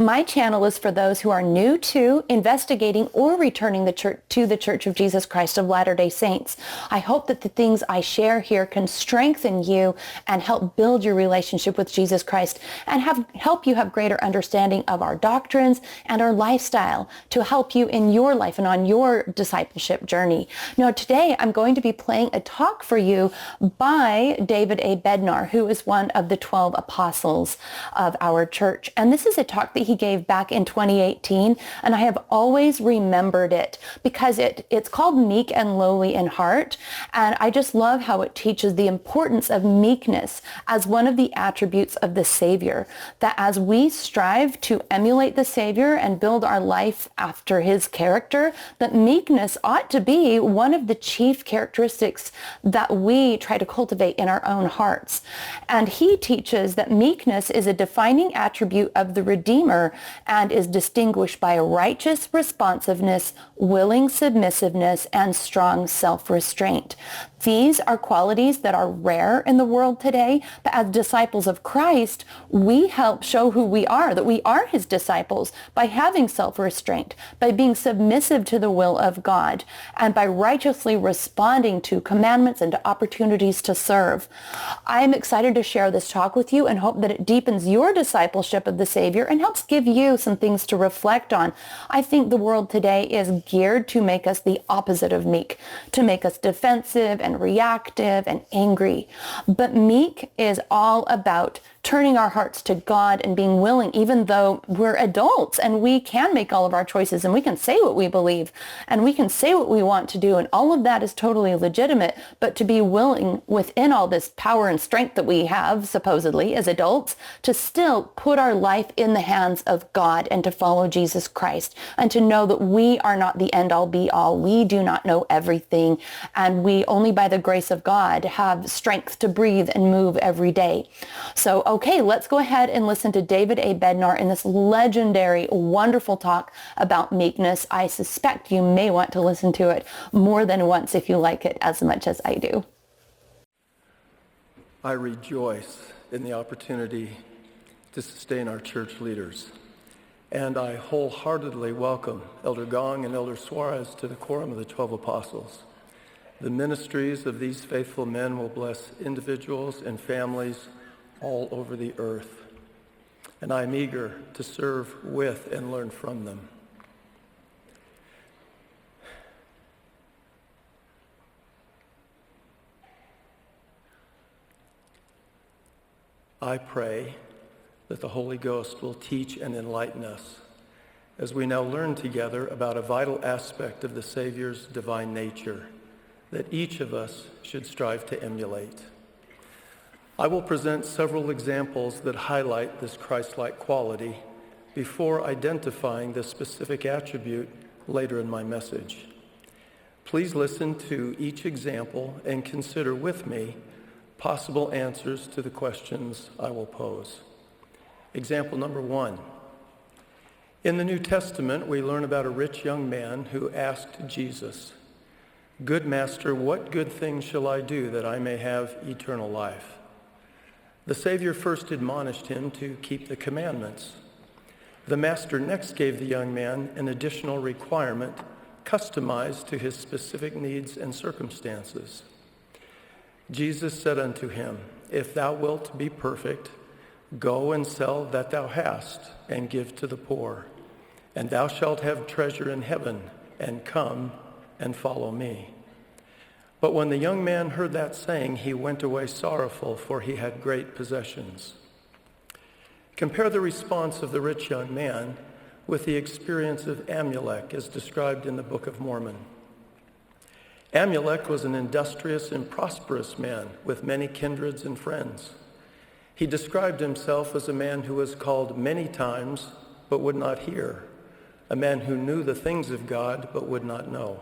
My channel is for those who are new to, investigating, or returning to the Church of Jesus Christ of Latter-day Saints. I hope that the things I share here can strengthen you and help build your relationship with Jesus Christ and help you have greater understanding of our doctrines and our lifestyle to help you in your life and on your discipleship journey. Now, today I'm going to be playing a talk for you by David A. Bednar, who is one of the 12 apostles of our church. And this is a talk that he gave back in 2018, and I have always remembered it because it's called Meek and Lowly in Heart, and I just love how it teaches the importance of meekness as one of the attributes of the Savior, that as we strive to emulate the Savior and build our life after his character, that meekness ought to be one of the chief characteristics that we try to cultivate in our own hearts. And he teaches that meekness is a defining attribute of the Redeemer and is distinguished by a righteous responsiveness, willing submissiveness, and strong self-restraint. These are qualities that are rare in the world today, but as disciples of Christ, we help show who we are, that we are his disciples by having self-restraint, by being submissive to the will of God, and by righteously responding to commandments and to opportunities to serve. I'm excited to share this talk with you and hope that it deepens your discipleship of the Savior and helps give you some things to reflect on. I think the world today is geared to make us the opposite of meek, to make us defensive and reactive and angry. But meek is all about turning our hearts to God and being willing, even though we're adults and we can make all of our choices and we can say what we believe and we can say what we want to do, and all of that is totally legitimate, but to be willing within all this power and strength that we have supposedly as adults to still put our life in the hands of God and to follow Jesus Christ and to know that we are not the end all be all. We do not know everything, and we only by the grace of God have strength to breathe and move every day. So okay, let's go ahead and listen to David A. Bednar in this legendary, wonderful talk about meekness. I suspect you may want to listen to it more than once if you like it as much as I do. I rejoice in the opportunity to sustain our church leaders, and I wholeheartedly welcome Elder Gong and Elder Suarez to the quorum of the 12 apostles. The ministries of these faithful men will bless individuals and families all over the earth, and I am eager to serve with and learn from them. I pray that the Holy Ghost will teach and enlighten us as we now learn together about a vital aspect of the Savior's divine nature that each of us should strive to emulate. I will present several examples that highlight this Christ-like quality before identifying the specific attribute later in my message. Please listen to each example and consider with me possible answers to the questions I will pose. Example number 1. In the New Testament, we learn about a rich young man who asked Jesus, "Good master, what good thing shall I do that I may have eternal life?" The Savior first admonished him to keep the commandments. The master next gave the young man an additional requirement customized to his specific needs and circumstances. Jesus said unto him, "If thou wilt be perfect, go and sell that thou hast, and give to the poor, and thou shalt have treasure in heaven, and come and follow me." But when the young man heard that saying, he went away sorrowful, for he had great possessions. Compare the response of the rich young man with the experience of Amulek as described in the Book of Mormon. Amulek was an industrious and prosperous man with many kindreds and friends. He described himself as a man who was called many times but would not hear, a man who knew the things of God but would not know.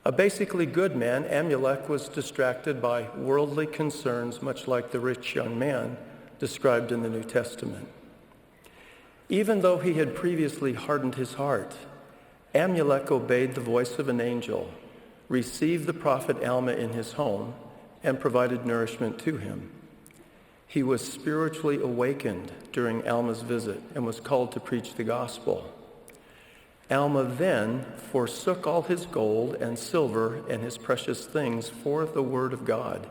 A basically good man, Amulek was distracted by worldly concerns, much like the rich young man described in the New Testament. Even though he had previously hardened his heart, Amulek obeyed the voice of an angel, received the prophet Alma in his home, and provided nourishment to him. He was spiritually awakened during Alma's visit and was called to preach the gospel. Alma then forsook all his gold and silver and his precious things for the word of God,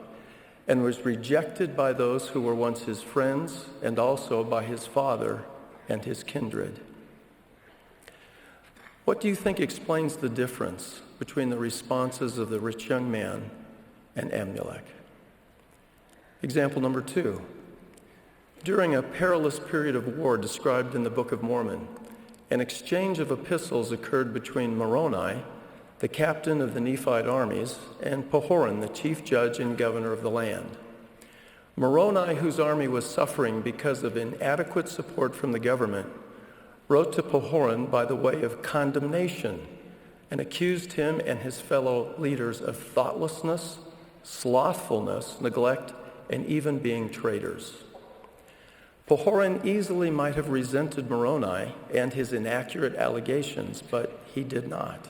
and was rejected by those who were once his friends and also by his father and his kindred. What do you think explains the difference between the responses of the rich young man and Amulek? Example number 2. During a perilous period of war described in the Book of Mormon, an exchange of epistles occurred between Moroni, the captain of the Nephite armies, and Pahoran, the chief judge and governor of the land. Moroni, whose army was suffering because of inadequate support from the government, wrote to Pahoran by the way of condemnation and accused him and his fellow leaders of thoughtlessness, slothfulness, neglect, and even being traitors. Pahoran easily might have resented Moroni and his inaccurate allegations, but he did not.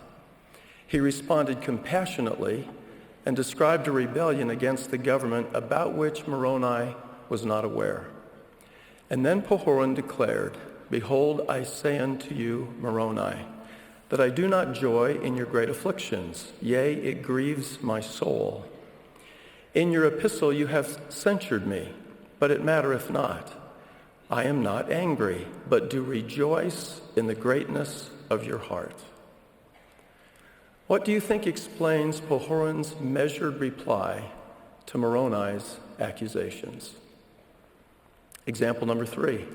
He responded compassionately and described a rebellion against the government about which Moroni was not aware. And then Pahoran declared, "Behold, I say unto you, Moroni, that I do not joy in your great afflictions, yea, it grieves my soul. In your epistle you have censured me, but it mattereth not. I am not angry, but do rejoice in the greatness of your heart." What do you think explains Pahoran's measured reply to Moroni's accusations? Example number 3.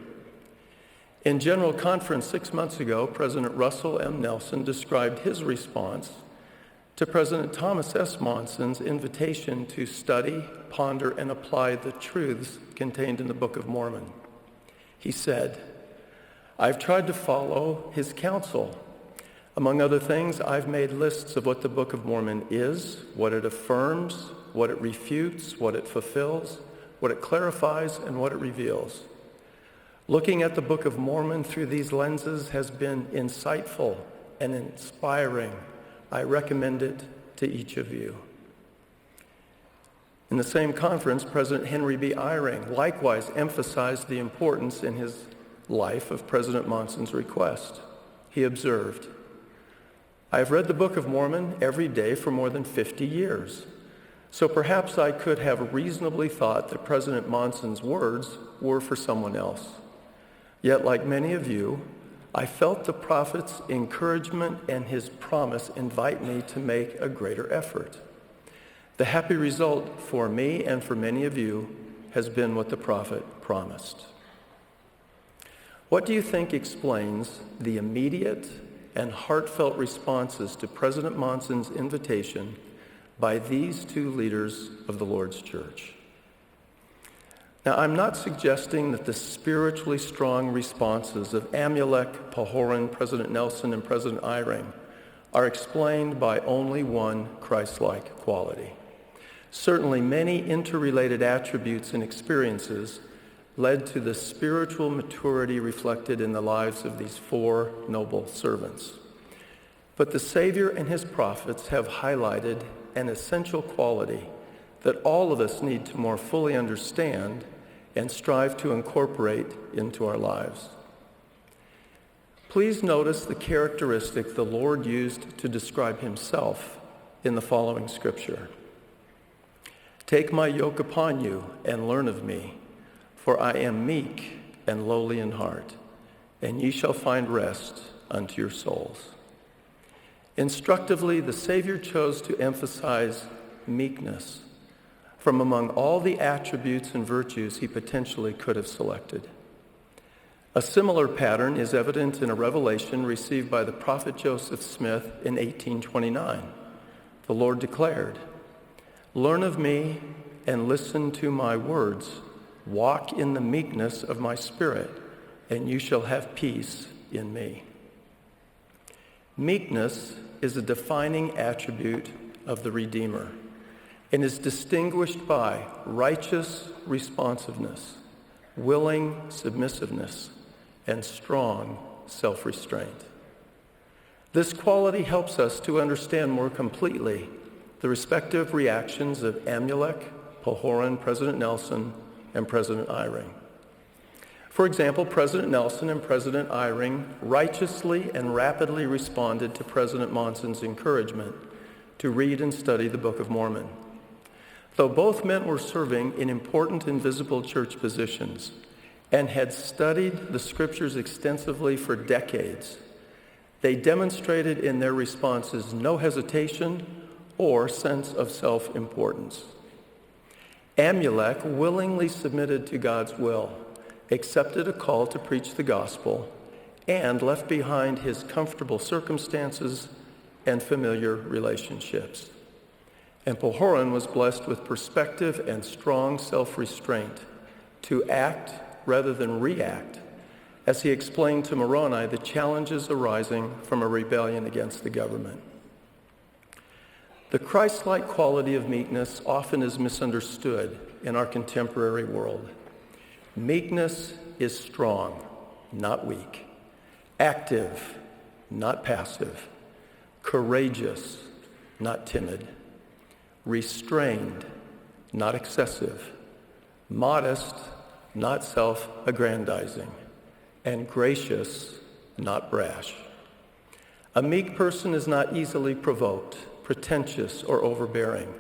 In General Conference 6 months ago, President Russell M. Nelson described his response to President Thomas S. Monson's invitation to study, ponder, and apply the truths contained in the Book of Mormon. He said, "I've tried to follow his counsel. Among other things, I've made lists of what the Book of Mormon is, what it affirms, what it refutes, what it fulfills, what it clarifies, and what it reveals. Looking at the Book of Mormon through these lenses has been insightful and inspiring. I recommend it to each of you." In the same conference, President Henry B. Eyring likewise emphasized the importance in his life of President Monson's request. He observed, "I have read the Book of Mormon every day for more than 50 years, so perhaps I could have reasonably thought that President Monson's words were for someone else. Yet, like many of you, I felt the prophet's encouragement and his promise invite me to make a greater effort. The happy result for me and for many of you has been what the prophet promised." What do you think explains the immediate and heartfelt responses to President Monson's invitation by these two leaders of the Lord's church? Now, I'm not suggesting that the spiritually strong responses of Amulek, Pahoran, President Nelson, and President Eyring are explained by only one Christ-like quality. Certainly, many interrelated attributes and experiences led to the spiritual maturity reflected in the lives of these 4 noble servants. But the Savior and his prophets have highlighted an essential quality that all of us need to more fully understand and strive to incorporate into our lives. Please notice the characteristic the Lord used to describe himself in the following scripture. "Take my yoke upon you and learn of me, for I am meek and lowly in heart, and ye shall find rest unto your souls." Instructively, the Savior chose to emphasize meekness from among all the attributes and virtues he potentially could have selected. A similar pattern is evident in a revelation received by the prophet Joseph Smith in 1829. The Lord declared, "Learn of me and listen to my words. Walk in the meekness of my spirit, and you shall have peace in me." Meekness is a defining attribute of the Redeemer and is distinguished by righteous responsiveness, willing submissiveness, and strong self-restraint. This quality helps us to understand more completely the respective reactions of Amulek, Pahoran, President Nelson, and President Eyring. For example, President Nelson and President Eyring righteously and rapidly responded to President Monson's encouragement to read and study the Book of Mormon. Though both men were serving in important and visible church positions and had studied the scriptures extensively for decades, they demonstrated in their responses no hesitation or sense of self-importance. Amulek willingly submitted to God's will, accepted a call to preach the gospel, and left behind his comfortable circumstances and familiar relationships. And Pahoran was blessed with perspective and strong self-restraint to act rather than react as he explained to Moroni the challenges arising from a rebellion against the government. The Christ-like quality of meekness often is misunderstood in our contemporary world. Meekness is strong, not weak, active, not passive, courageous, not timid, restrained, not excessive, modest, not self-aggrandizing, and gracious, not brash. A meek person is not easily provoked, pretentious, or overbearing,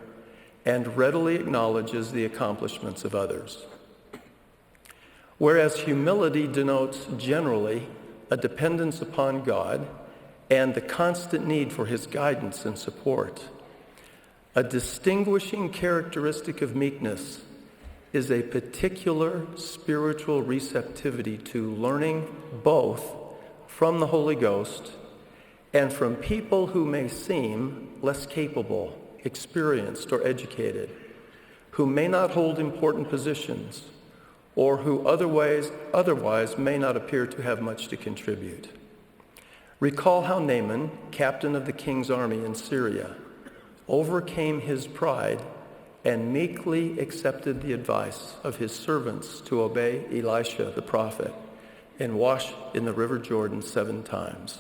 and readily acknowledges the accomplishments of others. Whereas humility denotes generally a dependence upon God and the constant need for his guidance and support, a distinguishing characteristic of meekness is a particular spiritual receptivity to learning both from the Holy Ghost and from people who may seem less capable, experienced, or educated, who may not hold important positions, or who otherwise may not appear to have much to contribute. Recall how Naaman, captain of the king's army in Syria, overcame his pride and meekly accepted the advice of his servants to obey Elisha the prophet and wash in the river Jordan 7 times.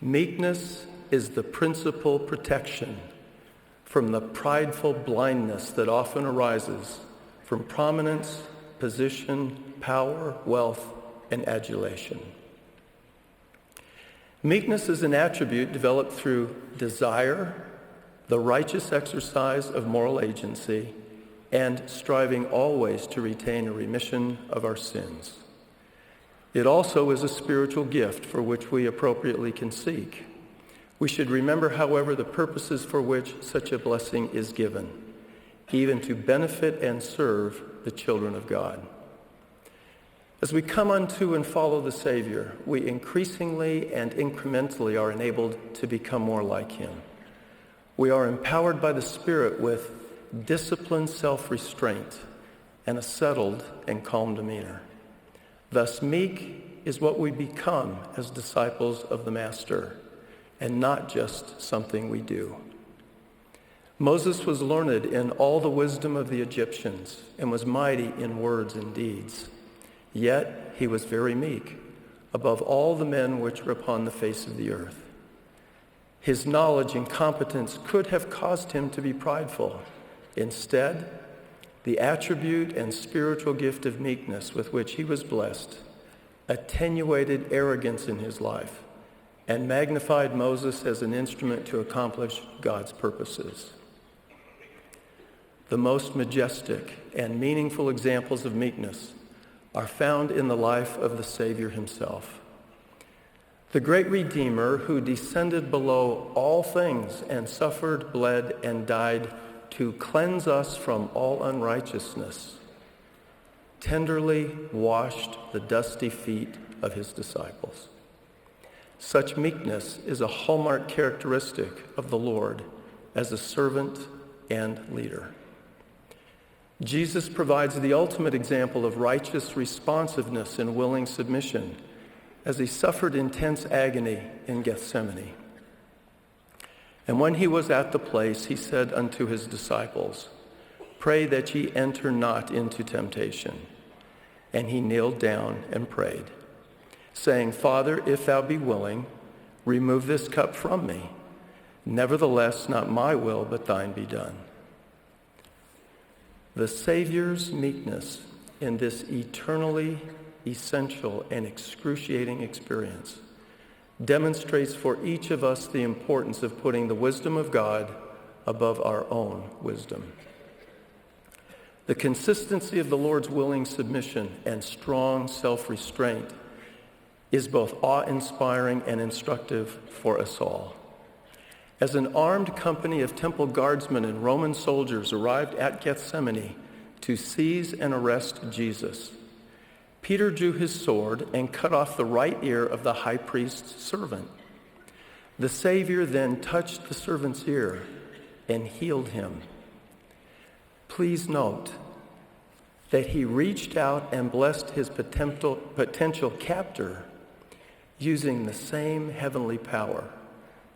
Meekness is the principal protection from the prideful blindness that often arises from prominence, position, power, wealth, and adulation. Meekness is an attribute developed through desire, the righteous exercise of moral agency, and striving always to retain a remission of our sins. It also is a spiritual gift for which we appropriately can seek. We should remember, however, the purposes for which such a blessing is given, even to benefit and serve the children of God. As we come unto and follow the Savior, we increasingly and incrementally are enabled to become more like him. We are empowered by the Spirit with disciplined self-restraint and a settled and calm demeanor. Thus, meek is what we become as disciples of the Master, and not just something we do. Moses was learned in all the wisdom of the Egyptians and was mighty in words and deeds. Yet he was very meek, above all the men which were upon the face of the earth. His knowledge and competence could have caused him to be prideful. Instead, the attribute and spiritual gift of meekness with which he was blessed attenuated arrogance in his life and magnified Moses as an instrument to accomplish God's purposes. The most majestic and meaningful examples of meekness are found in the life of the Savior himself. The great Redeemer who descended below all things and suffered, bled, and died to cleanse us from all unrighteousness, tenderly washed the dusty feet of his disciples. Such meekness is a hallmark characteristic of the Lord as a servant and leader. Jesus provides the ultimate example of righteous responsiveness and willing submission as he suffered intense agony in Gethsemane. And when he was at the place, he said unto his disciples, "Pray that ye enter not into temptation." And he kneeled down and prayed, saying, "Father, if thou be willing, remove this cup from me. Nevertheless, not my will, but thine be done." The Savior's meekness in this eternally essential and excruciating experience demonstrates for each of us the importance of putting the wisdom of God above our own wisdom. The consistency of the Lord's willing submission and strong self-restraint is both awe-inspiring and instructive for us all. As an armed company of temple guardsmen and Roman soldiers arrived at Gethsemane to seize and arrest Jesus, Peter drew his sword and cut off the right ear of the high priest's servant. The Savior then touched the servant's ear and healed him. Please note that he reached out and blessed his potential captor using the same heavenly power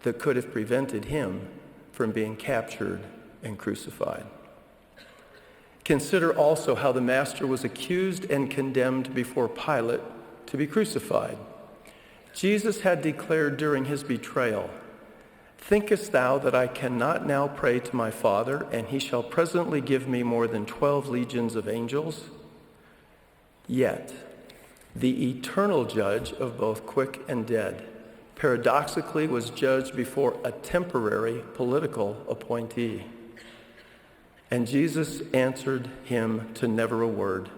that could have prevented him from being captured and crucified. Consider also how the Master was accused and condemned before Pilate to be crucified. Jesus had declared during his betrayal, "Thinkest thou that I cannot now pray to my Father, and he shall presently give me more than 12 legions of angels?" Yet, the eternal judge of both quick and dead, paradoxically was judged before a temporary political appointee. And Jesus answered him to never a word,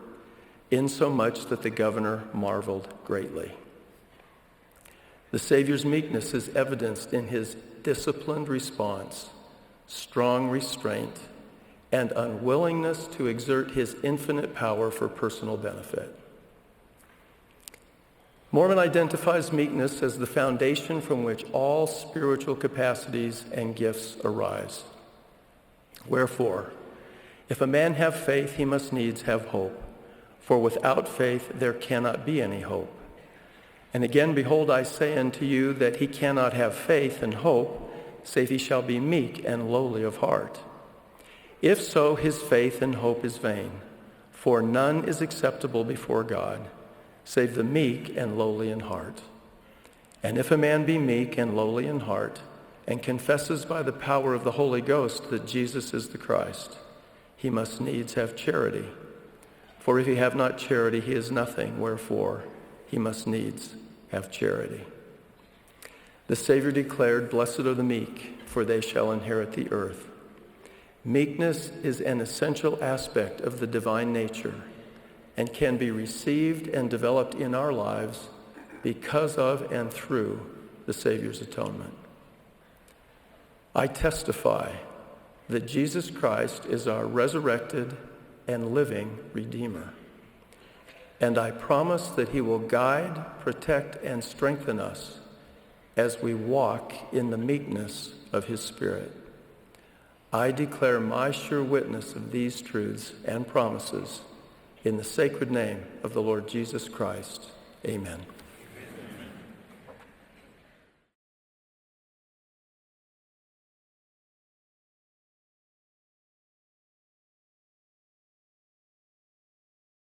insomuch that the governor marveled greatly. The Savior's meekness is evidenced in his disciplined response, strong restraint, and unwillingness to exert his infinite power for personal benefit. Mormon identifies meekness as the foundation from which all spiritual capacities and gifts arise. Wherefore, if a man have faith, he must needs have hope, for without faith there cannot be any hope. And again, behold, I say unto you that he cannot have faith and hope, save he shall be meek and lowly of heart. If so, his faith and hope is vain, for none is acceptable before God, save the meek and lowly in heart. And if a man be meek and lowly in heart, and confesses by the power of the Holy Ghost that Jesus is the Christ, he must needs have charity. For if he have not charity, he is nothing, wherefore he must needs have charity. The Savior declared, "Blessed are the meek, for they shall inherit the earth." Meekness is an essential aspect of the divine nature and can be received and developed in our lives because of and through the Savior's atonement. I testify that Jesus Christ is our resurrected and living Redeemer. And I promise that he will guide, protect, and strengthen us as we walk in the meekness of his Spirit. I declare my sure witness of these truths and promises in the sacred name of the Lord Jesus Christ. Amen.